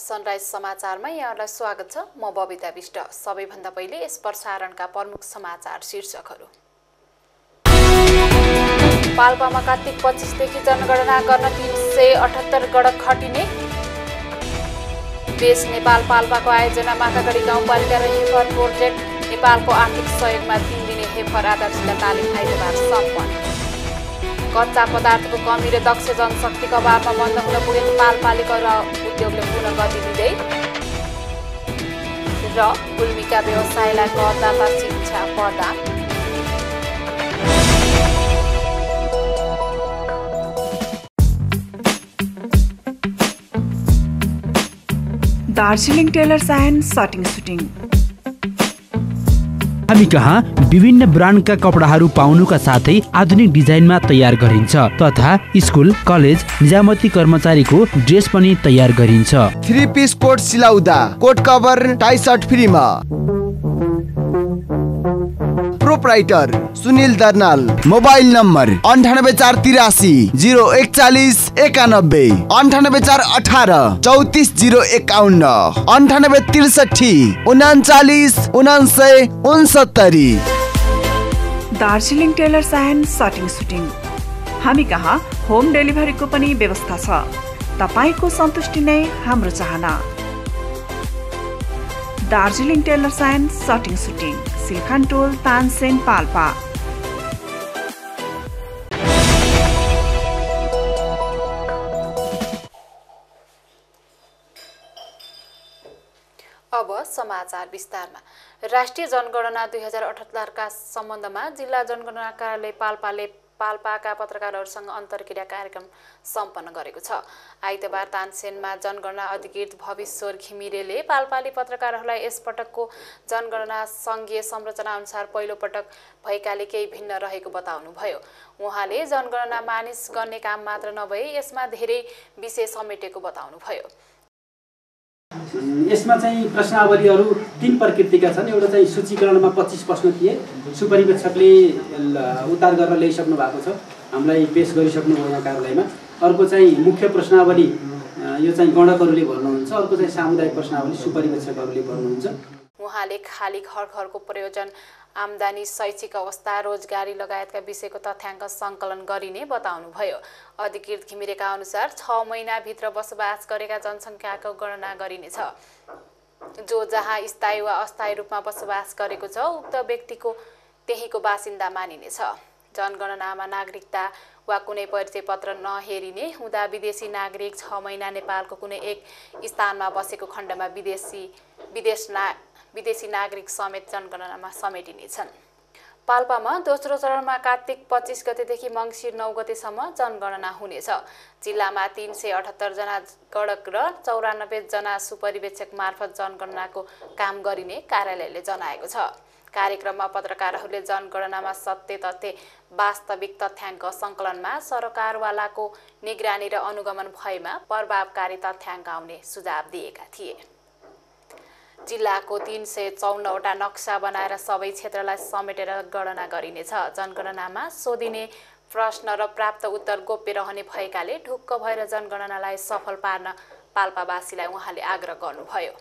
Sunrise समाचारमा यहाँलाई स्वागत छ। म बबिता विष्ट। सबैभन्दा पहिले यस प्रसारणका प्रमुख समाचार शीर्षकहरू। पाल्पामा कार्तिक 25 देखि जनगणना गर्न 378 गडक खटिने। बेस नेपाल पाल्पाको आयोजना माथागढी गाउँपालिका र हेफर प्रोजेक्ट नेपालको आर्थिक सहयोगमा 3 दिने हेफर आधारशिला तालिम आइतबार सम्पन्न। कच्चा पदार्थको कमी र दक्ष जनशक्तिको अभावमा बन्द हुन पुगेको पाल्पालिका र उद्योगले पुनः गति दिँदै र गुल्मीका व्यवसायलाई करदाता शिक्षा प्रदान। Darjeeling tailors and shirting suiting. हामी कहाँ विभिन्न ब्रान्डका कपडाहरू पाउनुका साथै आधुनिक डिजाइनमा तयार गरिन्छ तथा स्कुल, कलेज, निजामती कर्मचारीको ड्रेस पनि तयार गरिन्छ। 3 पिस कोट सिलाउँदा कोट कभर टाई सर्ट फ्रीमा। Proprietor Sunil Darnal. Mobile number 98483 041 91 98418 34051 9863 39 69 Darjeeling tailors and shirting suiting. हामी कहाँ होम डेलिभरीको पनि व्यवस्था छ। तपाईको सन्तुष्टि नै हाम्रो चाहना। Darjeeling tailors and shirting suiting, Silkhan Tol, Tansen, Palpa. अब समाचार विस्तारमा। राष्ट्रिय जनगणना 2078 का सम्बन्धमा जिल्ला जनगणना कार्यालय पाल्पाले पाल्पाका पत्रकारहरूसँग अन्तर्क्रिया कार्यक्रम सम्पन्न गरेको छ। आइतबार तानसेनमा जनगणना अधिकृत भविश्वर घिमिरेले पाल्पाली पत्रकारहरूलाई यसपटकको जनगणना सङ्घीय संरचना अनुसार पहिलो पटक भएकाले केही भिन्न रहेको बताउनुभयो। उहाँले जनगणना मानिस गर्ने काम मात्र नभई यसमा धेरै विषय समेटेको बताउनुभयो। यसमा चाहिँ प्रश्नावलीहरू 3 प्रकृतिका छन्। एउटा चाहिँ सूचीकरणमा 25 प्रश्न थिए, सुपरिवेक्षकले उतार गरेर ल्याइसक्नु भएको छ, हामीलाई पेश गरिसक्नु भयो यहाँ कार्यालयमा। अर्को चाहिँ मुख्य प्रश्नावली, यो चाहिँ गणकहरूले भर्नुहुन्छ। अर्को चाहिँ सामुदायिक प्रश्नावली, सुपरिवेक्षकहरूले भर्नुहुन्छ। उहाँले खाली घर घरको प्रयोजन, आम्दानी, शैक्षिक अवस्था, रोजगारी लगायतका विषयको तथ्याङ्क सङ्कलन गरिने बताउनुभयो। अधिकृत घिमिरेका अनुसार 6 महिनाभित्र बसोबास गरेका जनसङ्ख्याको गणना गरिनेछ। जो जहाँ स्थायी वा अस्थायी रूपमा बसोबास गरेको छ उक्त व्यक्तिको त्यहीको बासिन्दा मानिनेछ। जनगणनामा नागरिकता वा कुनै परिचय पत्र नहेरिने हुँदा विदेशी नागरिक 6 महिना नेपालको कुनै एक स्थानमा बसेको खण्डमा विदेशी नागरिक समेत जनगणनामा समेटिनेछन्। पाल्पामा दोस्रो चरणमा कार्तिक 25 गतेदेखि मङ्सिर 9 गतेसम्म जनगणना हुनेछ। जिल्लामा 378 जना गणक र 94 जना सुपरिवेक्षक मार्फत जनगणनाको काम गरिने कार्यालयले जनाएको छ। कार्यक्रममा पत्रकारहरूले जनगणनामा सत्य तथ्य, वास्तविक तथ्याङ्क सङ्कलनमा सरकारवालाको निगरानी र अनुगमन भएमा प्रभावकारी तथ्याङ्क आउने सुझाव दिएका थिए। जिल्लाको 354वटा नक्सा बनाएर सबै क्षेत्रलाई समेटेर गणना गरिनेछ। जनगणनामा सोधिने प्रश्न र प्राप्त उत्तर गोप्य रहने भएकाले ढुक्क भएर जनगणनालाई सफल पार्न पाल्पावासीलाई उहाँले आग्रह गर्नुभयो।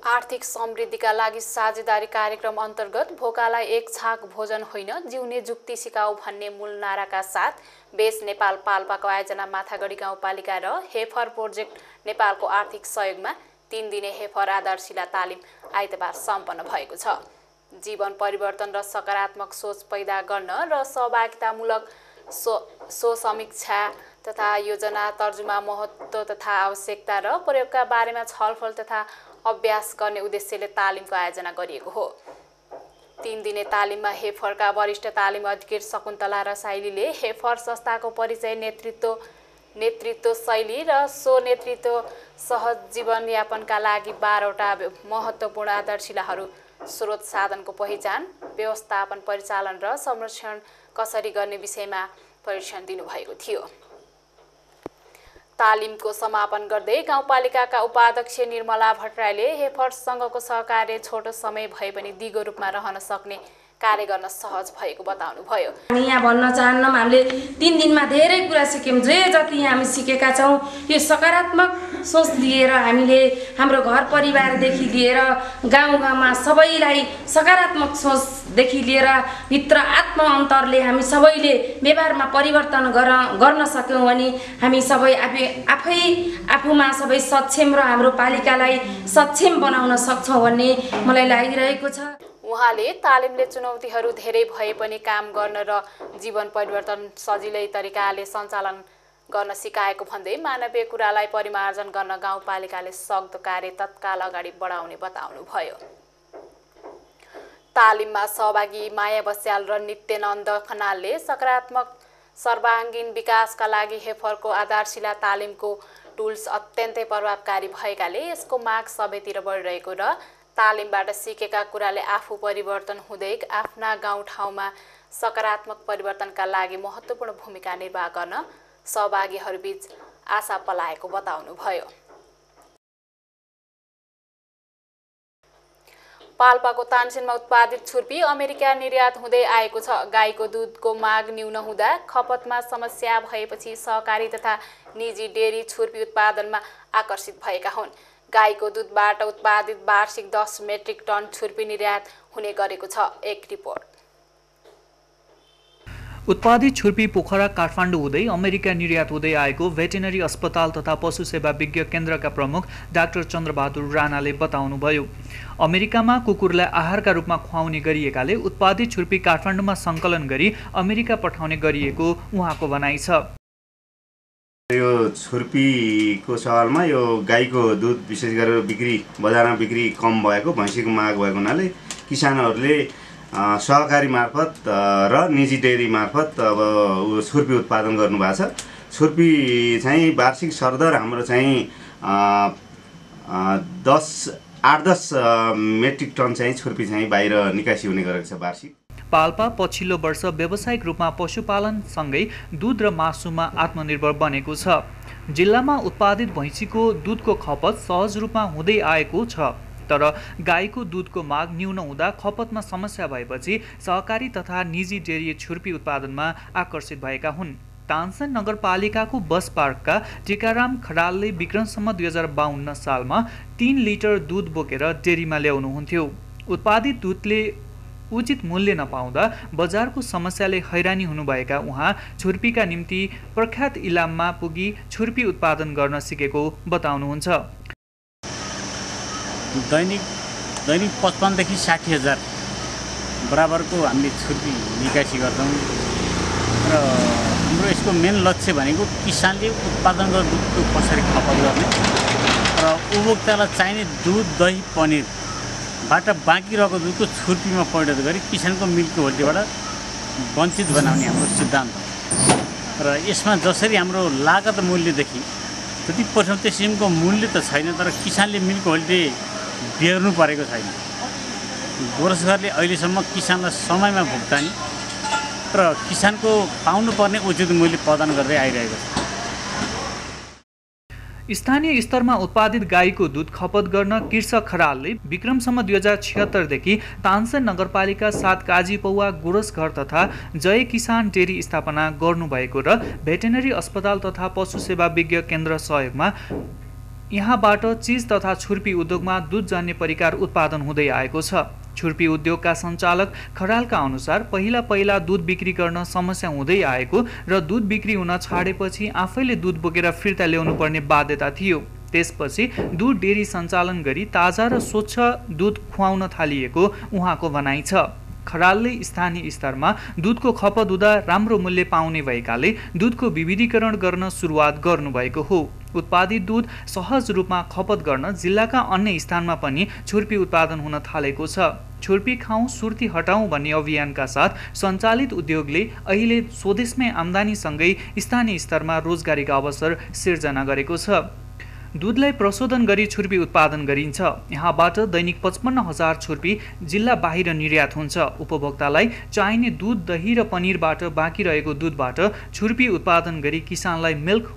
आर्थिक समृद्धिका लागि साझेदारी कार्यक्रम अन्तर्गत भोकालाई एक छाक भोजन होइन जिउने जुक्ति सिकाऊ भन्ने मूल नाराका साथ बेस नेपाल पाल्पाको आयोजना माथागढी गाउँपालिका र हेफर प्रोजेक्ट नेपालको आर्थिक सहयोगमा 3 दिने हेफर आधारशिला तालिम आइतबार सम्पन्न भएको छ। जीवन परिवर्तन र सकारात्मक सोच पैदा गर्न र सहभागितामूलक समीक्षा तथा योजना तर्जुमा, महत्त्व तथा आवश्यकता र प्रयोगका बारेमा छलफल तथा अभ्यास गर्ने उद्देश्यले तालिमको आयोजना गरिएको हो। 3 दिने तालिममा हेफरका वरिष्ठ तालिम अधिकृत शकुन्तला रसाइलीले हेफर संस्थाको परिचय, नेतृत्व शैली र नेतृत्व सहज जीवनयापनका लागि 12वटा महत्त्वपूर्ण आधारशिलाहरू, स्रोत साधनको पहिचान, व्यवस्थापन, परिचालन र संरक्षण कसरी गर्ने विषयमा प्रशिक्षण दिनुभएको थियो। तालिमको समापन गर्दै गाउँपालिकाका उपाध्यक्ष निर्मला भट्टराईले हेफरसँगको सहकार्य छोटो समय भए पनि दिगो रूपमा रहन सक्ने कार्य गर्न सहज भएको बताउनुभयो। हामी यहाँ भन्न चाहन्नौँ हामीले 3 दिनमा धेरै कुरा सिक्यौँ। जे जति हामी सिकेका छौँ यो सकारात्मक सोच लिएर हामीले हाम्रो घर परिवारदेखि लिएर गाउँमा सबैलाई सकारात्मक सोचदेखि लिएर भित्र आत्म अन्तरले हामी सबैले व्यवहारमा परिवर्तन गर्न सक्यौँ भने हामी सबै आफूमा सबै सक्षम र हाम्रो पालिकालाई सक्षम बनाउन सक्छौँ भन्ने मलाई लागिरहेको छ। उहाँले तालिमले चुनौतीहरू धेरै भए पनि काम गर्न र जीवन परिवर्तन सजिलै तरिकाले सञ्चालन गर्न सिकाएको भन्दै मानवीय कुरालाई परिमार्जन गर्न गाउँपालिकाले सक्दो कार्य तत्काल अगाडि बढाउने बताउनुभयो। तालिममा सहभागी माया बस्याल र नित्यनन्द खनालले सकारात्मक सर्वाङ्गीन विकासका लागि हेफरको आधारशिला तालिमको टुल्स अत्यन्तै प्रभावकारी भएकाले यसको माग सबैतिर बढिरहेको र तालिमबाट सिकेका कुराले आफू परिवर्तन हुँदै आफ्ना गाउँठाउँमा सकारात्मक परिवर्तनका लागि महत्त्वपूर्ण भूमिका निर्वाह गर्न सहभागीहरूबीच आशा पलाएको बताउनुभयो। पाल्पाको तानसेनमा उत्पादित छुर्पी अमेरिका निर्यात हुँदै आएको छ। गाईको दुधको माग न्यून हुँदा खपतमा समस्या भएपछि सहकारी तथा निजी डेरी छुर्पी उत्पादनमा आकर्षित भएका हुन्। गाईको दुधबाट उत्पादित वार्षिक 10 मेट्रिक टन छुर्पी निर्यात हुने गरेको छ। एक रिपोर्ट। उत्पादित छुर्पी पोखरा काठमाडौँ हुँदै अमेरिका निर्यात हुँदै आएको भेटेनरी अस्पताल तथा पशु सेवा विज्ञ केन्द्रका प्रमुख डाक्टर चन्द्रबहादुर राणाले बताउनुभयो। अमेरिकामा कुकुरलाई आहारका रूपमा खुवाउने गरिएकाले उत्पादित छुर्पी काठमाडौँमा सङ्कलन गरी अमेरिका पठाउने गरिएको उहाँको भनाइ छ। यो छुर्पीको सवालमा यो गाईको दुध विशेष गरेर बजारमा बिक्री कम भएको, भैँसीको माग भएको हुनाले किसानहरूले सहकारी मार्फत र निजी डेरी मार्फत अब छुर्पी उत्पादन गर्नुभएको छ। छुर्पी चाहिँ वार्षिक सरदर हाम्रो चाहिँ 8-10 मेट्रिक टन चाहिँ छुर्पी चाहिँ बाहिर निकासी हुने गरेको छ वार्षिक। पाल्पा पछिल्लो वर्ष व्यावसायिक रूपमा पशुपालनसँगै दूध र मासुमा आत्मनिर्भर बनेको छ। जिल्लामा उत्पादित भैँसीको दुधको खपत सहज रूपमा हुँदै आएको छ, तर गाईको दुधको माग न्यून हुँदा खपतमा समस्या भएपछि सहकारी तथा निजी डेरी छुर्पी उत्पादनमा आकर्षित भएका हुन्। तानसेन नगरपालिकाको बस पार्कका टीकाराम खडालले विक्रमसम्म 2052 सालमा 3 लिटर दुध बोकेर डेरीमा ल्याउनुहुन्थ्यो। उत्पादित दुधले उचित मूल्य नपाउँदा बजारको समस्याले हैरानी हुनुभएका उहाँ छुर्पीका निम्ति प्रख्यात इलाममा पुगी छुर्पी उत्पादन गर्न सिकेको बताउनुहुन्छ। दैनिक 55 देखि 60 हजार बराबरको हामीले छुर्पी निकासी गर्छौँ र हाम्रो यसको मेन लक्ष्य भनेको किसानले उत्पादन गरेर दुधको कसरी खपत गर्ने र उपभोक्तालाई चाहिने दुध, दही, पनिरबाट बाँकी रहेको दुधको छुर्पीमा परिणत गरी किसानको मिल्क क्वालिटीबाट वञ्चित बनाउने हाम्रो सिद्धान्त र यसमा जसरी हाम्रो लागत मूल्यदेखि त्यति पर्छ त्यसको मूल्य त छैन, तर किसानले मिल्क क्वालिटी बेर्नु परेको छैन। गोरसघरले अहिलेसम्म किसानलाई समयमा भुक्तानी र किसानको पाउनुपर्ने उचित मूल्य प्रदान गर्दै आइरहेको छ। स्थानीय स्तरमा उत्पादित गाईको दुध खपत गर्न कृषक खरालले विक्रमसम्म 2076 देखि तानसेन नगरपालिका 7 काजीपौवा गोरसघर तथा जय किसान डेरी स्थापना गर्नुभएको र भेटेनरी अस्पताल तथा पशु सेवा विज्ञ केन्द्र सहयोगमा यहाँबाट चीज तथा छुर्पी उद्योगमा दुधजन्य परिकार उत्पादन हुँदै आएको छ। छुर्पी उद्योगका सञ्चालक खरालका अनुसार पहिला दुध बिक्री गर्न समस्या हुँदै आएको र दुध बिक्री हुन छाडेपछि आफैले दुध बोकेर फिर्ता ल्याउनु पर्ने बाध्यता थियो। त्यसपछि दुध डेरी सञ्चालन गरी ताजा र स्वच्छ दुध खुवाउन थालिएको उहाँको भनाइ छ। खरालले स्थानीय स्तरमा दुधको खपत हुँदा राम्रो मूल्य पाउने भएकाले दुधको विविधीकरण गर्न सुरुवात गर्नुभएको हो। उत्पादित दुध सहज रूपमा खपत गर्न जिल्लाका अन्य स्थानमा पनि छुर्पी उत्पादन हुन थालेको छ। छुर्पी खाउँ सुर्ती हटाउँ भन्ने अभियानका साथ सञ्चालित उद्योगले अहिले स्वदेशमै आम्दानीसँगै स्थानीय स्तरमा रोजगारीका अवसर सिर्जना गरेको छ। दुधलाई प्रशोधन गरी छुर्पी उत्पादन गरिन्छ। यहाँबाट दैनिक 55,000 छुर्पी जिल्ला बाहिर निर्यात हुन्छ। उपभोक्तालाई चाहिने दुध, दही र पनिरबाट बाँकी रहेको दुधबाट छुर्पी उत्पादन गरी किसानलाई मिल्क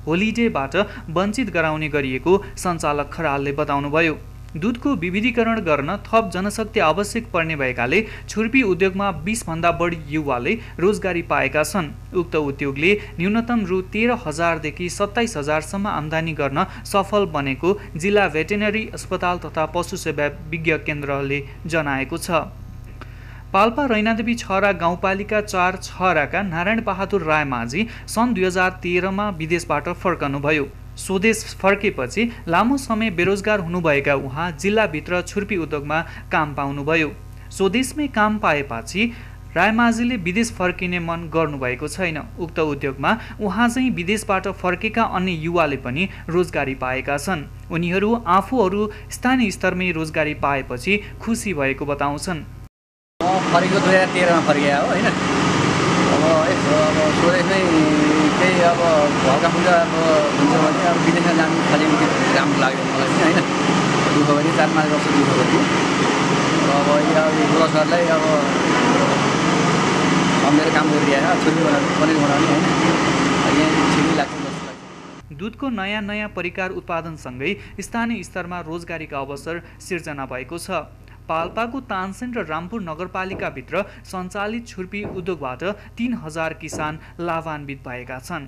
होलिडेबाट वञ्चित गराउने गरिएको सञ्चालक खरालले बताउनुभयो। दुधको विविधीकरण गर्न थप जनशक्ति आवश्यक पर्ने भएकाले छुर्पी उद्योगमा 20 भन्दा बढी युवाले रोजगारी पाएका छन्। उक्त उद्योगले न्यूनतम रु 13,000 देखि 27,000 सम्म आम्दानी गर्न सफल बनेको जिल्ला भेटेरिनरी अस्पताल तथा पशु सेवा विज्ञ केन्द्रले जनाएको छ। पाल्पा रैनादेवी छहरा गाउँपालिका 4 छहराका नारायण बहादुर रायमाझी सन् 2013 मा विदेशबाट फर्कनुभयो। स्वदेश फर्केपछि लामो समय बेरोजगार हुनुभएका उहाँ जिल्लाभित्र छुर्पी उद्योगमा काम पाउनुभयो। स्वदेशमै काम पाएपछि रायमाझीले विदेश फर्किने मन गर्नुभएको छैन। उक्त उद्योगमा उहाँ चाहिँ विदेशबाट फर्केका अन्य युवाले पनि रोजगारी पाएका छन्। उनीहरू आफूहरू स्थानीय स्तरमै रोजगारी पाएपछि खुसी भएको बताउँछन्। फर्केको 2013 मा फर्किया हो हैन। अब स्वदेशमै केही अब हल्का फुल्का अब हुन्छ भने अब विदेशमा जानु खालि राम्रो लाग्यो मलाई पनि हैन। दुःख पनि 4-5 वर्ष दुःख गऱ्यो। अब यो बुढासरलाई अब सम्झेर काम गरिरहेको छोरी पनि बनाउने हैन। यहाँ ठिकै लाग्छ जस्तो लाग्छ। दुधको नयाँ परिकार उत्पादनसँगै स्थानीय स्तरमा रोजगारीका अवसर सिर्जना भएको छ। पाल्पाको तानसेन र रामपुर नगरपालिकाभित्र सञ्चालित छुर्पी उद्योगबाट 3,000 किसान लाभान्वित भएका छन्।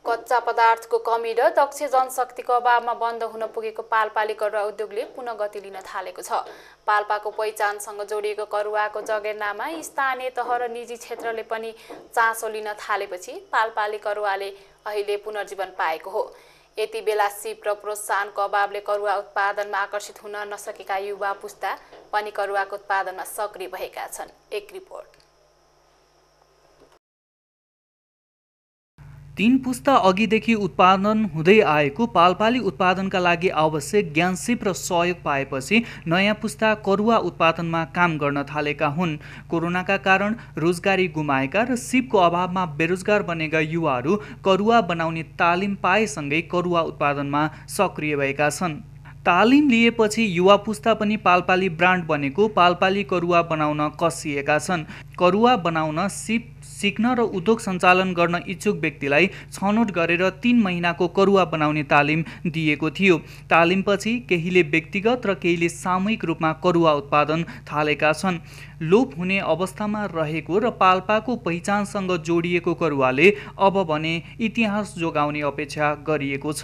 कच्चा पदार्थको कमी र दक्ष जनशक्तिको अभावमा बन्द हुन पुगेको पाल्पाली करुवा उद्योगले पुनः गति लिन थालेको छ। पाल्पाको पहिचानसँग जोडिएको करुवाको जगेर्नामा स्थानीय तह र निजी क्षेत्रले पनि चासो लिन थालेपछि पाल्पाली करुवाले अहिले पुनर्जीवन पाएको हो। यति बेला सिप र प्रोत्साहनको अभावले करुवा उत्पादनमा आकर्षित हुन नसकेका युवा पुस्ता पनि करुवाको उत्पादनमा सक्रिय भएका छन्। एक रिपोर्ट। 3 पुस्ता अघिदेखि उत्पादन हुँदै आएको पाल्पाली उत्पादनका लागि आवश्यक ज्ञान सिप र सहयोग पाएपछि नयाँ पुस्ता करुवा उत्पादनमा काम गर्न थालेका हुन्। कोरोनाका कारण रोजगारी गुमाएका र सिपको अभावमा बेरोजगार बनेका युवाहरू करुवा बनाउने तालिम पाएसँगै करुवा उत्पादनमा सक्रिय भएका छन्। तालिम लिएपछि युवा पुस्ता पनि पाल्पाली ब्रान्ड बनेको पाल्पाली करुवा बनाउन कसिएका छन्। करुवा बनाउन सिप सिक्न र उद्योग सञ्चालन गर्न इच्छुक व्यक्तिलाई छनौट गरेर 3 महिनाको करुवा बनाउने तालिम दिएको थियो। तालिमपछि केहीले व्यक्तिगत र केहीले सामूहिक रूपमा करुवा उत्पादन थालेका छन्। लोप हुने अवस्थामा रहेको र पाल्पाको पहिचानसँग जोडिएको करुवाले अब भने इतिहास जोगाउने अपेक्षा गरिएको छ।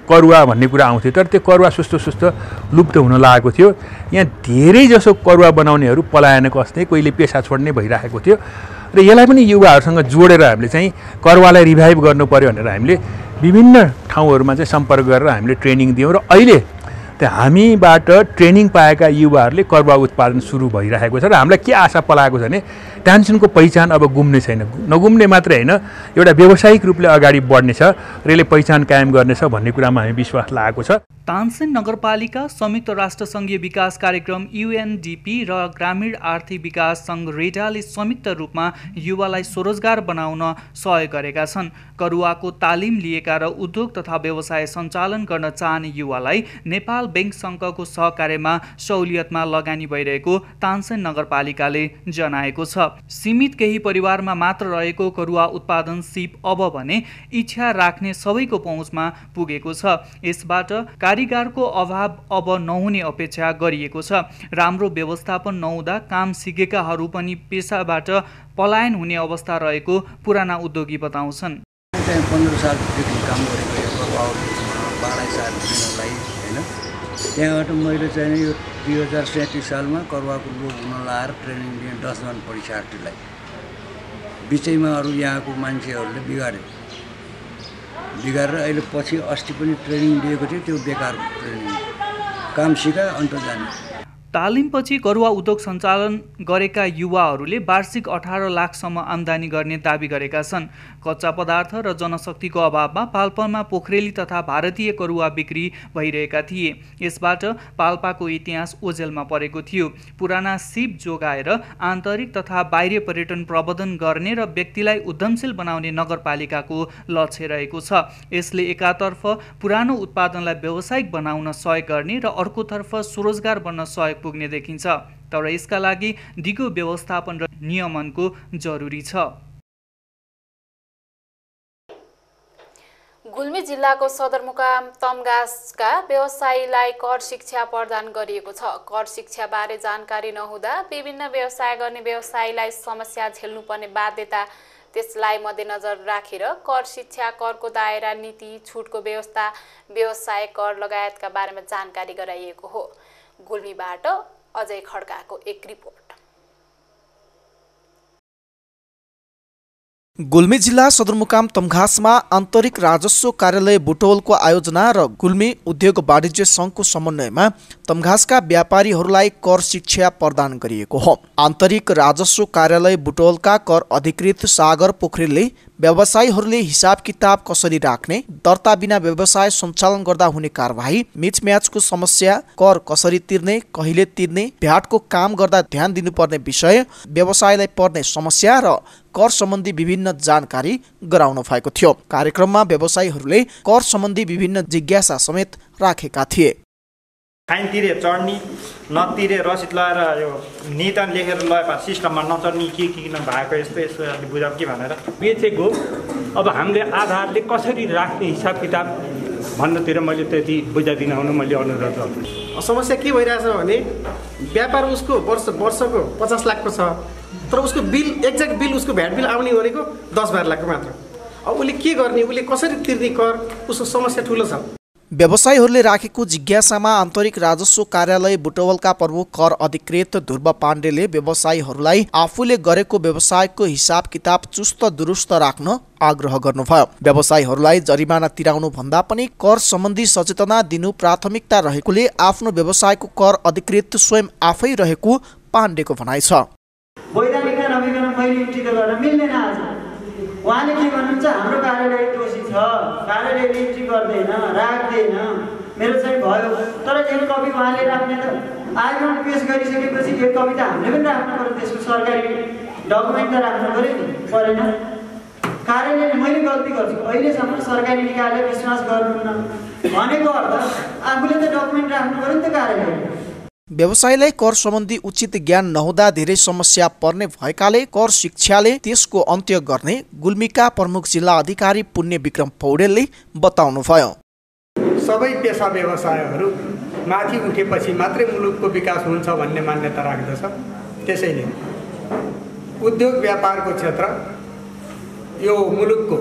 करुवा भन्ने कुरा आउँथ्यो तर त्यो करुवा सुस्त लुप्त हुन लागेको थियो। यहाँ धेरै जसो करुवा बनाउनेहरू पलायन कस्ने कोहीले पेसा छोड्ने भइरहेको थियो र यसलाई पनि युवाहरूसँग जोडेर हामीले चाहिँ करुवालाई रिभाइभ गर्नु पर्यो भनेर हामीले विभिन्न ठाउँहरूमा चाहिँ सम्पर्क गरेर हामीले ट्रेनिङ दियौँ र अहिले त्यो हामीबाट ट्रेनिङ पाएका युवाहरूले करुवा उत्पादन सुरु भइरहेको छ र हामीलाई के आशा पलाएको छ भने तानसेनको पहिचान अब गुम्ने छैन। नगुम्ने मात्रै होइन एउटा व्यावसायिक रूपले अगाडि बढ्नेछ र यसले पहिचान कायम गर्नेछ भन्ने कुरामा हामी विश्वास लागेको छ। तानसेन नगरपालिका संयुक्त राष्ट्रसङ्घीय विकास कार्यक्रम UNDP र ग्रामीण आर्थिक विकास सङ्घ रेडाले संयुक्त रूपमा युवालाई स्वरोजगार बनाउन सहयोग गरेका छन्। करुवाको तालिम लिएका र उद्योग तथा व्यवसाय सञ्चालन गर्न चाहने युवालाई नेपाल बैंक सङ्घको सहकार्यमा सहुलियतमा लगानी भइरहेको तानसेन नगरपालिकाले जनाएको छ। सीमित केही परिवारमा मात्र रहेको करुवा उत्पादन सिप अब भने इच्छा राख्ने सबैको पहुँचमा पुगेको छ। यसबाट कारीगरको अभाव अब नहुने अपेक्षा गरिएको छ। राम्रो व्यवस्थापन नहुँदा काम सिकेकाहरू पनि पेसाबाट पलायन हुने अवस्था रहेको पुराना उद्योगी बताउँछन्। 15 सालदेखि काम गरेको बालाई साल दिनलाई हैन। त्यहाँबाट मैले चाहिँ यो 2037 सालमा करुवाको लोप हुन लाएर ट्रेनिङ दिएँ 10 जन परीक्षार्थीलाई। बिचैमा अरू यहाँको मान्छेहरूले बिगारेर अहिले पछि अस्ति पनि ट्रेनिङ दिएको थियो त्यो बेकार ट्रेनिङ काम सिकायो अन्त जाने। तालिमपछि करुवा उद्योग सञ्चालन गरेका युवाहरूले वार्षिक 18 लाखसम्म आम्दानी गर्ने दाबी गरेका छन्। कच्चा पदार्थ र जनशक्तिको अभावमा पाल्पामा पोखरेली तथा भारतीय करुवा बिक्री भइरहेका थिए। यसबाट पाल्पाको इतिहास ओझेलमा परेको थियो। पुराना सिप जोगाएर आन्तरिक तथा बाहिरी पर्यटन प्रबन्धन गर्ने र व्यक्तिलाई उद्यमशील बनाउने नगरपालिकाको लक्ष्य रहेको छ। यसले एकातर्फ पुरानो उत्पादनलाई व्यावसायिक बनाउन सहयोग गर्ने र अर्कोतर्फ स्वरोजगार बन्न सहयोग पुग्ने देखिन्छ। तर यसका लागि दिगो व्यवस्थापन र नियमनको जरुरी छ। गुल्मी जिल्लाको सदरमुकाम तमघासका व्यवसायीलाई कर शिक्षा प्रदान गरिएको छ। कर शिक्षाबारे जानकारी नहुँदा विभिन्न व्यवसाय गर्ने व्यवसायीलाई समस्या झेल्नुपर्ने बाध्यता, त्यसलाई मध्यनजर राखेर कर शिक्षा, करको दायरा, नीति, छुटको व्यवस्था, व्यवसाय कर लगायतका बारेमा जानकारी गराइएको हो। गुल्मीबाट अजय खड्काको एक रिपोर्ट। गुल्मी जिल्ला सदरमुकाम तमघासमा आन्तरिक राजस्व कार्यालय बुटवलको आयोजना र गुल्मी उद्योग वाणिज्य संघको समन्वयमा तमघासका व्यापारीहरूलाई कर शिक्षा प्रदान गरिएको हो। आन्तरिक राजस्व कार्यालय बुटवलका कर अधिकृत सागर पोखरेलले व्यवसायीहरूले हिसाब किताब कसरी राख्ने, दर्ता बिना व्यवसाय सञ्चालन गर्दा हुने कारबाही, मिचम्याचको समस्या, कर कसरी तिर्ने, कहिले तिर्ने, भ्याटको काम गर्दा ध्यान दिनुपर्ने विषय, व्यवसायलाई पर्ने समस्या र कर सम्बन्धी विभिन्न जानकारी गराउनु भएको थियो। कार्यक्रममा व्यवसायीहरूले कर सम्बन्धी विभिन्न जिज्ञासा समेत राखेका थिए। फाइन तिरे चढ्ने, नतिरे रसिद लगाएर यो निदान लेखेर लगाएपछि सिस्टममा नचढ्ने के किन भएको यस्तो बुझाउ कि भनेर बेचेको। अब हामीले आधारले कसरी राख्ने हिसाब किताब भन्नतिर मैले त्यति बुझाइदिन हुनु मैले अनुरोध गर्छु। समस्या के भइरहेछ भने व्यापार उसको वर्षको 50 लाखको छ, तर उसको बिल एक्ज्याक्ट बिल उसको भ्याट बिल आउने भनेको 10-12 लाखको मात्र। अब उसले के गर्ने, उसले कसरी तिर्ने कर, उसको समस्या ठुलो छ। व्यवसायीहरूले राखेको जिज्ञासामा आन्तरिक राजस्व कार्यालय बुटवलका प्रमुख कर अधिकृत ध्रुव पाण्डेले व्यवसायीहरूलाई आफूले गरेको व्यवसायको हिसाब किताब चुस्त दुरुस्त राख्न आग्रह गर्नुभयो। व्यवसायीहरूलाई जरिमाना तिराउनु भन्दा पनि कर सम्बन्धी सचेतना दिनु प्राथमिकता रहेकोले आफ्नो व्यवसायको कर अधिकृत स्वयं आफै रहेको पाण्डेको भनाइ छ। वैधानिकता नभइकन मैले इन्ट्री गर्न मिल्दैन। आज उहाँले के भन्नुहुन्छ, हाम्रो कार्यालय दोषी छ, कार्यालयले इन्ट्री गर्दैन, राख्दैन, मेरो चाहिँ भयो। तर एक कपी उहाँले राख्ने त आयोजना पेश गरिसकेपछि एक कपी त हामीले पनि राख्नु पर्यो, त्यसको सरकारी डकुमेन्ट त राख्नु पर्यो नि, परेन। कार्यालयले मैले गल्ती गर्छु, अहिलेसम्म सरकारी निकायले विश्वास गर्नुहुन्न भनेको अर्थ आफूले त डकुमेन्ट राख्नु पर्यो नि त कार्यालयले। व्यवसायलाई कर सम्बन्धी उचित ज्ञान नहुँदा धेरै समस्या पर्ने भएकाले कर शिक्षाले त्यसको अन्त्य गर्ने गुल्मीका प्रमुख जिल्ला अधिकारी पुण्य विक्रम पौडेलले बताउनुभयो। सबै पेसा व्यवसायहरू माथि उठेपछि मात्रै मुलुकको विकास हुन्छ भन्ने मान्यता राख्दछ। त्यसैले उद्योग व्यापारको क्षेत्र यो मुलुकको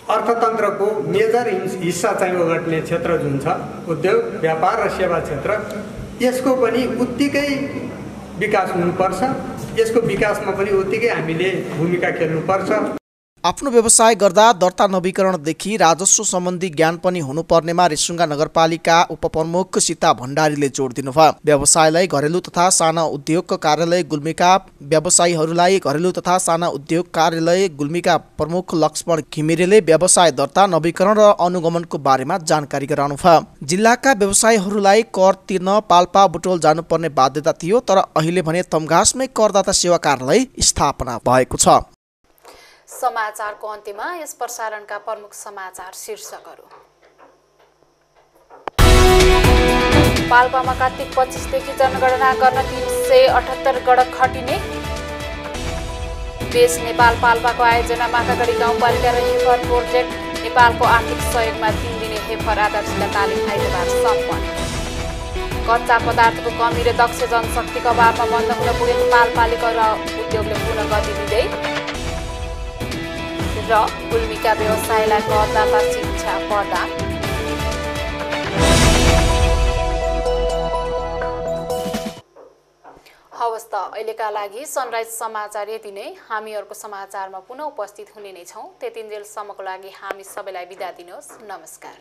अर्थतन्त्रको मेजर हिस्सा चाहिँ ओगट्ने क्षेत्र जुन छ उद्योग व्यापार र सेवा क्षेत्र, यसको पनि उत्तिकै विकास हुनुपर्छ। यसको विकासमा पनि उत्तिकै हामीले भूमिका खेल्नुपर्छ। आफ्नो व्यवसाय गर्दा दर्ता नवीकरणदेखि राजस्व सम्बन्धी ज्ञान पनि हुनुपर्नेमा रेसुङ्गा नगरपालिका उपप्रमुख सीता भण्डारीले जोड दिनुभयो। व्यवसायलाई घरेलु तथा साना उद्योग कार्यालय गुल्मीका व्यवसायीहरूलाई घरेलु तथा साना उद्योग कार्यालय गुल्मीका प्रमुख लक्ष्मण घिमिरेले व्यवसाय दर्ता नवीकरण र अनुगमनको बारेमा जानकारी गराउनुभयो। जिल्लाका व्यवसायीहरूलाई कर तिर्न पाल्पा बुटवल जानुपर्ने बाध्यता थियो, तर अहिले भने तमघासमै करदाता सेवा कार्यालय स्थापना भएको छ। समाचारको अन्त्यमा यस प्रसारणका प्रमुख समाचार शीर्षकहरू। पाल्पामा कार्तिक 25 देखि जनगणना गर्न 378 गडक खटिने। बेस नेपाल पाल्पाको आयोजना माखागढी गाउँपालिका र हेफर प्रोजेक्ट नेपालको आर्थिक सहयोगमा 3 दिने हेफर आधारशिला तालिम आइतबार सम्पन्न। कच्चा पदार्थको कमी र दक्ष जनशक्तिको अभावमा बन्द हुन पुगेको पाल्पालिका र उद्योगले पुनः गति दिँदै र गुल्मीका व्यवसायलाई करदाता शिक्षा प्रदान। हवस् त अहिलेका लागि सनराइज समाचार यति नै। हामी अर्को समाचारमा पुनः उपस्थित हुने नै छौँ। त्यतिन्जेलसम्मको लागि हामी सबैलाई बिदा दिनुहोस्। नमस्कार।